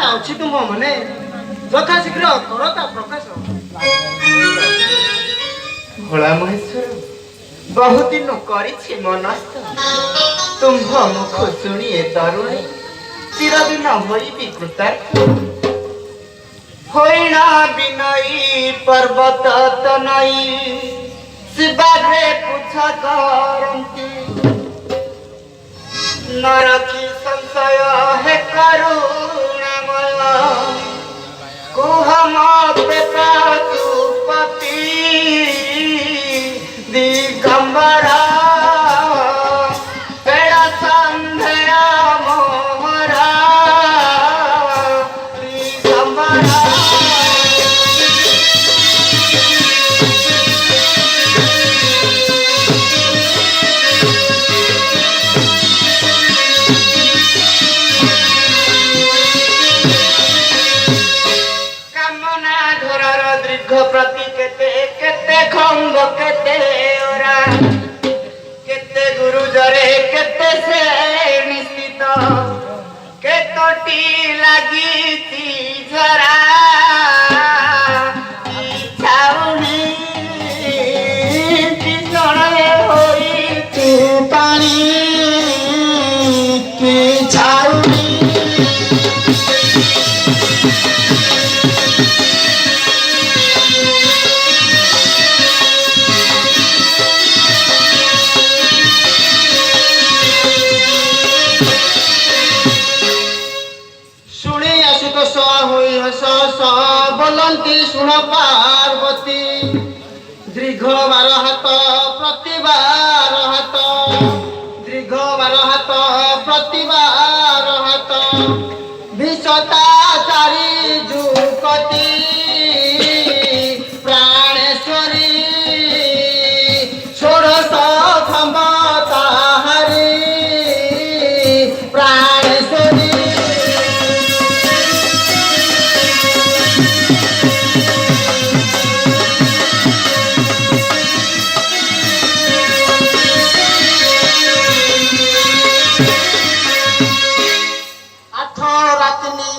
आवश्यकता अच्छी तुम मने यथाशीघ्र करता प्रकाश। भोला महेश्वर बहुत दिन करी मनस्थ तुम्भ मुख शुणिए तरुणी चिरदिन होई कृतार्थ होइना बिनयी पर्वत तनयी शिवाग्रे पूछ करती नरकी संशय है करुणामय कुह मते पशुपति दिगंबरा पेड़ा संध्या मोहरा दिगंबरा। प्रति केते केते खंग केते ओरा केते गुरुजरे केते से निश्चित केतोटी लागी झरा इच्छाउनी किसणे होई तू पानी की छाउनी। बोलती सुन पार्वती दीर्घ 12 हाथ प्रतिबार हाथ दीर्घ 12 हाथ प्रतिबार हाथ विषता चारी जुकती प्राणेश्वरी षोडश क्षमता हरि प्राणेश्वरी। आठ रातिनी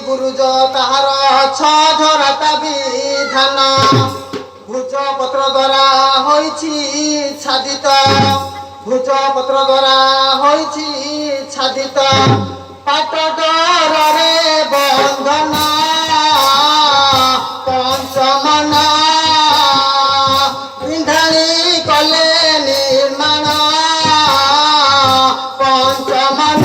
गुरुज ताहार 6 झराता विधान भुज पत्र द्वारा होइछि छादित भुज पत्र द्वारा होइछि छादित पाट डरे बंधन पंचमन विंधाणी कले निर्माण पंचमन।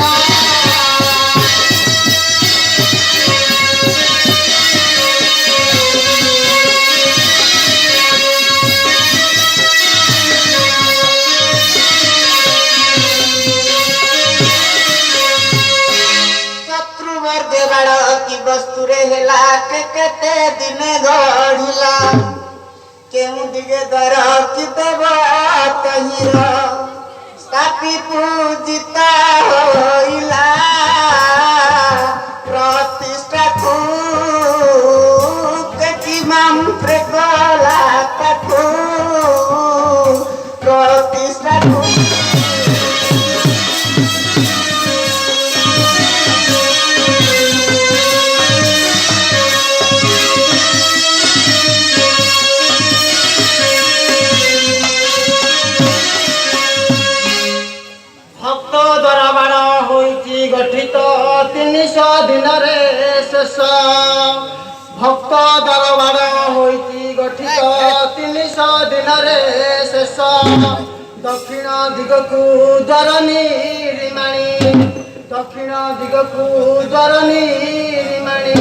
वस्तुरे हेला के केते दिन गढ़िला केउ दिगे दर कि देव तहिरा स्थापी पूजिता होइला प्रतिष्ठा को कि मंत्र गला तको प्रतिष्ठा को गठित 300 दिन रे शेष भक्त दरबार होइति गठित 300 दिन रे शेष दक्षिण दिगकु जरनी रिमाणी दक्षिण दिगकु जरनी रिमाणी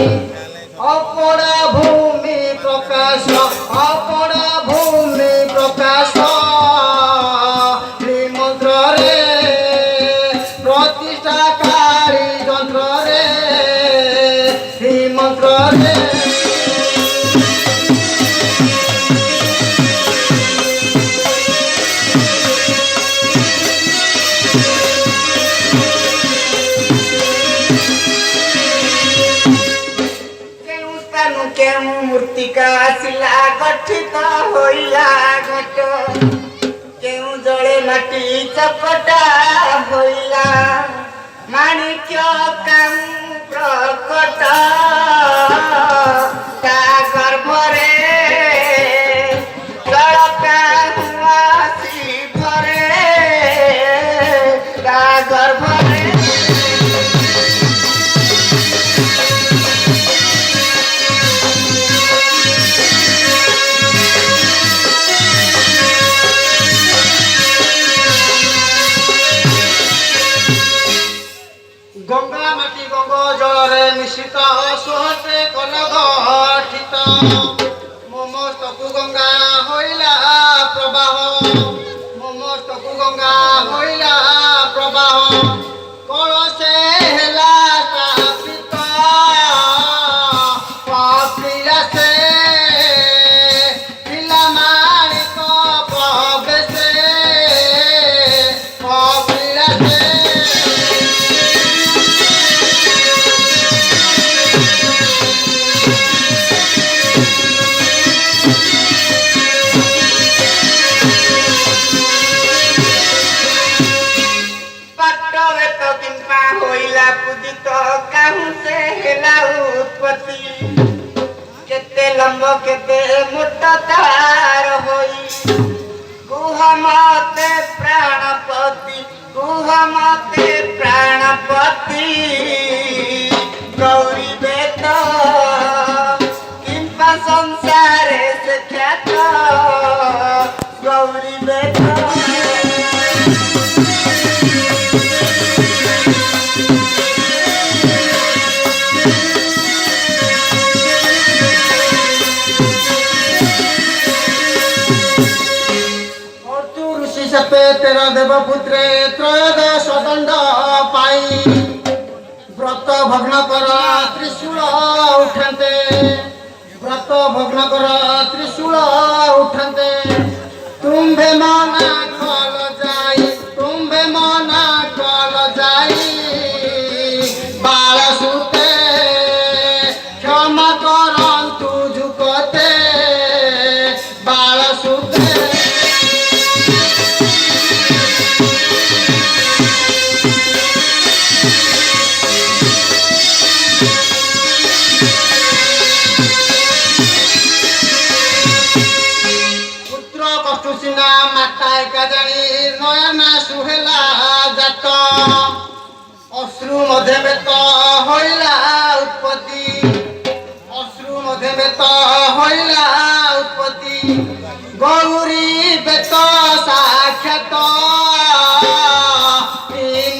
अपड़ा भूमि प्रकाश अपड़ा भूमि प्रकाश श्रीमंत्र रे प्रतिष्ठाकारी यंत्र रे श्रीमंत्र रे। केउ मूर्तिका शिला गठित होइला घट केउ जड़े ମାଟି ଚକଟା ହୋଇଲା ମାଣିକ୍ୟ କାଉ ପ୍ରକଟ ତା ଗର୍ଭରେ ଜଳକା ଆସି ଭରେ ତା ଗର୍ଭରେ गंगा माटी गंगा जलरे मिश्रित सोहते कल गठित मोमस्तकु गंगा होइला प्रवाह मोमस्तकु गंगा होइला प्रवाह कलसे हेला स्थापित पापिला से पिला माणिक प्रवेशे पापिला से केते लंब केते मोटा तार होई कुह मते प्राणपति गौरी बेत किंपा संसारे से ख्यात गौरी बेत तेरा देवपुत्रे त्रयोदश दंड पाई व्रत भग्न कर त्रिशूल उठन्ते व्रत भग्न कर त्रिशूल उठन्ते तुम्भे मना कल जाई बाल सुते क्षमा करन्तु झुकते बाल सुते नयना सुहेला जात अश्रु मध्यमेत होइला उत्पत्ति अश्रु मध्यमेत होइला उत्पत्ति गौरी बेत साक्षात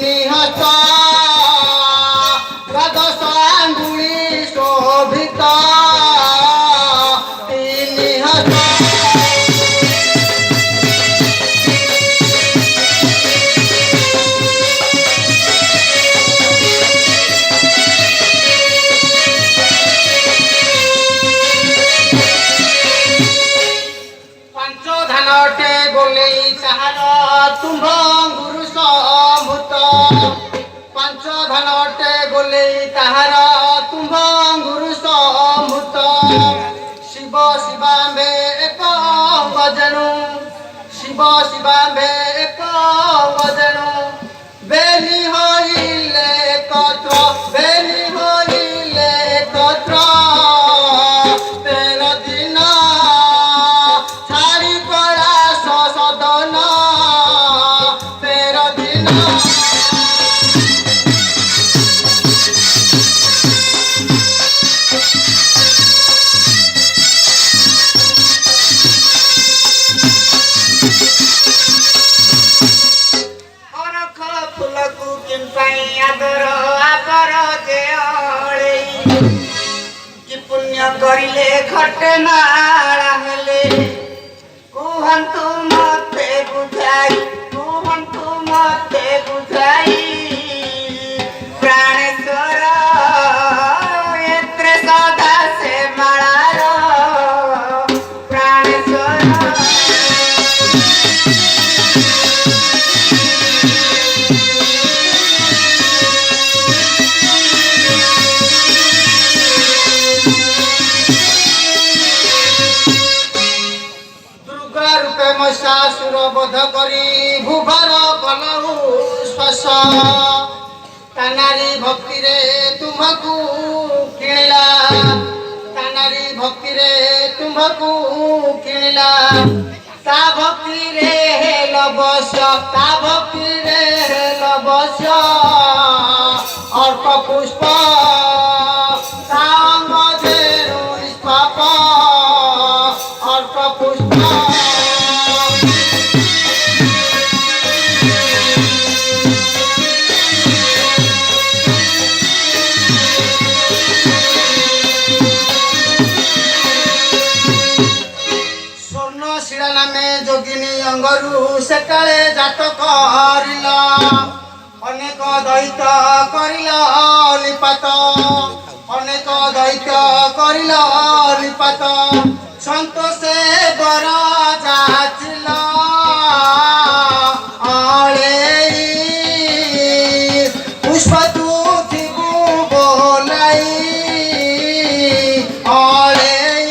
निहत द्वादश आंगुली शोभित निहत तुम्भ गुरु समूत पांच धनटे गोले ताहार तुम्भ गुरु समूत शिव शिवाम्बे एक गजेणु शिव शिवाम्बे एक गजेणु बेली होइले एकत्र बेली होइले एकत्र 13 दिन छाड़ी पड़ा सदन 13 दिन फुलकु किंपाई आदर आपर जे कि पुण्य करिले घटे नाड़ा हेले कुहंतु मते बुझाई प्राणेश्वर एत्रे सदा से माळार प्राणेश्वर महिषासुर बध करी ଭୁଭାର କଲହୁ ଶ୍ୱାସ ତାନାରୀ ଭକ୍ତିରେ ତୁମକୁ କିଣିଲା ତାନାରୀ ଭକ୍ତିରେ ତୁମକୁ କିଣିଲା ତା ଭକ୍ତିରେ ହେଲ ବଶ ତା ଭକ୍ତିରେ ହେଲ ବଶ ଅର୍କ ପୁଷ୍ପ ତା ମଧ୍ୟରୁ ନିଷ୍ପାପ ଅର୍କ ପୁଷ୍ପ যোগিনী অঙ্গরু সেকালে জাত করিল অনেক দৈত করিল লিপাত অনেক দৈত করিল লিপাত সন্তোষে বর যাচিল অলেই পুষ্প তু থিবু বোলাই অলেই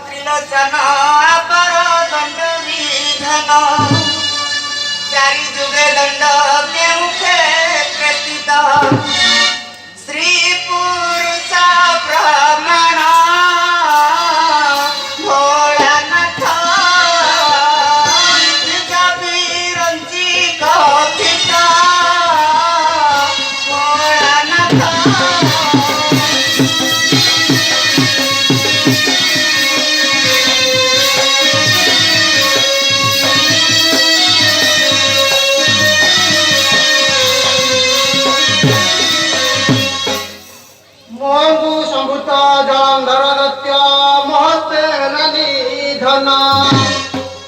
ত্রিলোচন আপর দণ্ড বিধান চারি যুগে দণ্ড কেউ ক্ষেত্রিত শ্রী পুরুষ প্রমাণ ভোলানাথ বিরঞ্চি কথিত ভোলানাথ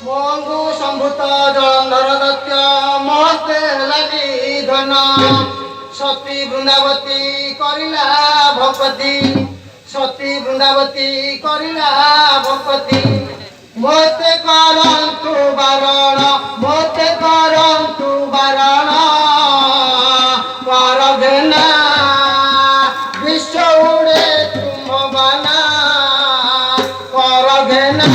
মঙ্গু সম্ভূত জলন্ধর দত্ত মহস্তে হেলানি ধন সতী বৃন্দাবতী করিলা ভকতি সতী বৃন্দাবতী করিলা ভকতি মতে করন্তু বারণ মতে করন্তু বারণ করবেনা বিশ্ব উড়ে তুম বানা করবেনা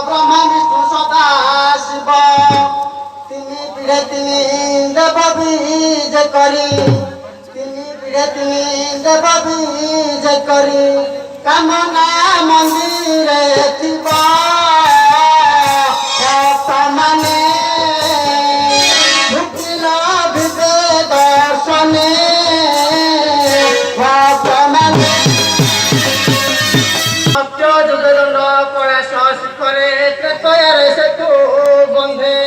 ব্রহ্মা বিষ্ণু সদা শিব তিনি পিড়ে তিনি দেব বীজ করি তিনি পিড়ে তিনি দেব বীজ করি কামনা মন্দিরে থিব ভক্তମାନେ ঢুকিল ভিবে দর্শনে ভক্তମାନେ সত্য যুগে দণ্ড পলাশ শিখরে ত্রেতয়ারে সেতু বন্ধে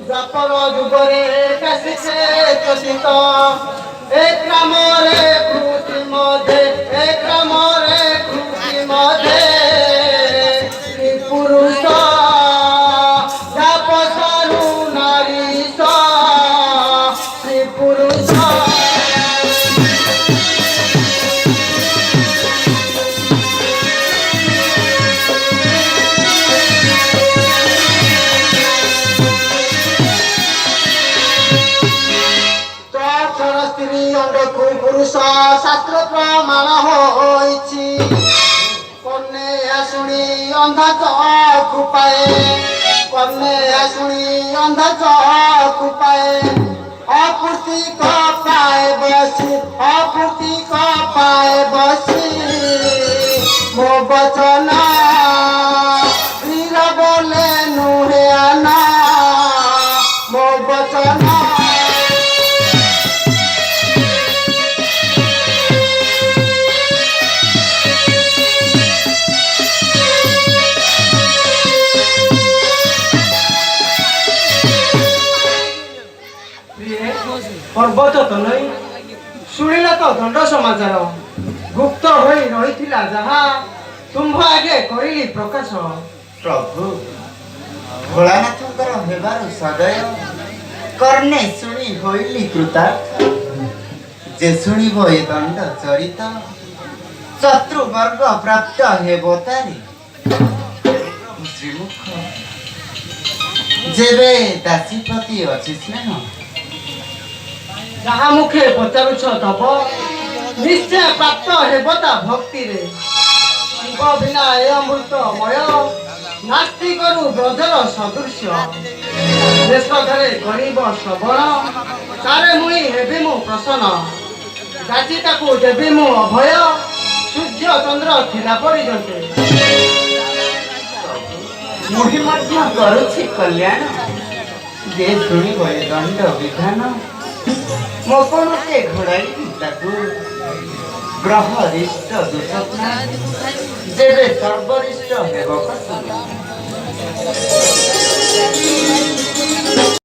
দ্বাপর যুগরে কাশিছে চোষিত এক রামরে কৃতি মধ্যে এক রামরে কৃতি মধ্যে শ্রী পুরুষ তাপসারু নারীশ শ্রী পুরুষ পুরুষ শাস্ত্র প্রমাণ হয়েছি কন্যা শুনি অন্ধা চক্ষু পায়ে কন্যা শুনি অন্ধা চক্ষু পায়ে অপূর্তি কপায় বসি অপূর্তি কপায় বসি মো বচন বীর বলে নুহে আনা মো বচন পর্বত তনই শুনিল তো দণ্ড সমাচার গুপ্ত হয়ে রহিলা যাহা ତୁମ୍ଭ ଆଗେ କରିଲି ପ୍ରକାଶ। ପ୍ରଭୁ ଭୋଳାନାଥଙ୍କର ହେବାରୁ ସଦୟ କର୍ଣ୍ଣେ ଶୁଣି ହୋଇଲି କୃତାର୍ଥ। ଯେ ଶୁଣିବ ଏ ଦଣ୍ଡ ଚରିତ ଶତ୍ରୁ ବର୍ଗ ପ୍ରାପ୍ତ ହେବ ତାରି। ଶ୍ରୀମୁଖ ଯେବେ ଦାସୀ ପ୍ରତି ଅଛି ସ୍ନେହ ଯାହା ମୁଖେ ପଚାରୁଛ ତବ ନିଶ୍ଚୟ ପ୍ରାପ୍ତ ହେବ ତା ଭକ୍ତିରେ। ଶିବ ବିନା ଏ ଅମୃତମୟ ନାସ୍ତି କରୁ ବ୍ରଜର ସଦୃଶ୍ୟ। ଦେଶ ଧରେ କରିବ ଶ୍ରବଣ ତାରେ ମୁଇଁ ହେବି ମୁଁ ପ୍ରସନ୍ନ। ଯାଚି ତାକୁ ଦେବି ମୁଁ ଅଭୟ ସୂର୍ଯ୍ୟ ଚନ୍ଦ୍ର ଥିଲା ପର୍ଯ୍ୟନ୍ତେ। ମୁହିଁ ମଧ୍ୟ କରୁଛି କଲ୍ୟାଣ। ଯେ ଶୁଣିବ ଏ ଦଣ୍ଡ ବିଧାନ ମୋ ପଣତେ ଘୋଡ଼ାଇବି ତାକୁ। ଗ୍ରହରିଷ୍ଟ ଦୁଃସ୍ୱପ୍ନ ଯେବେ ସର୍ବରିଷ୍ଟ ହେବ ପଶୁ।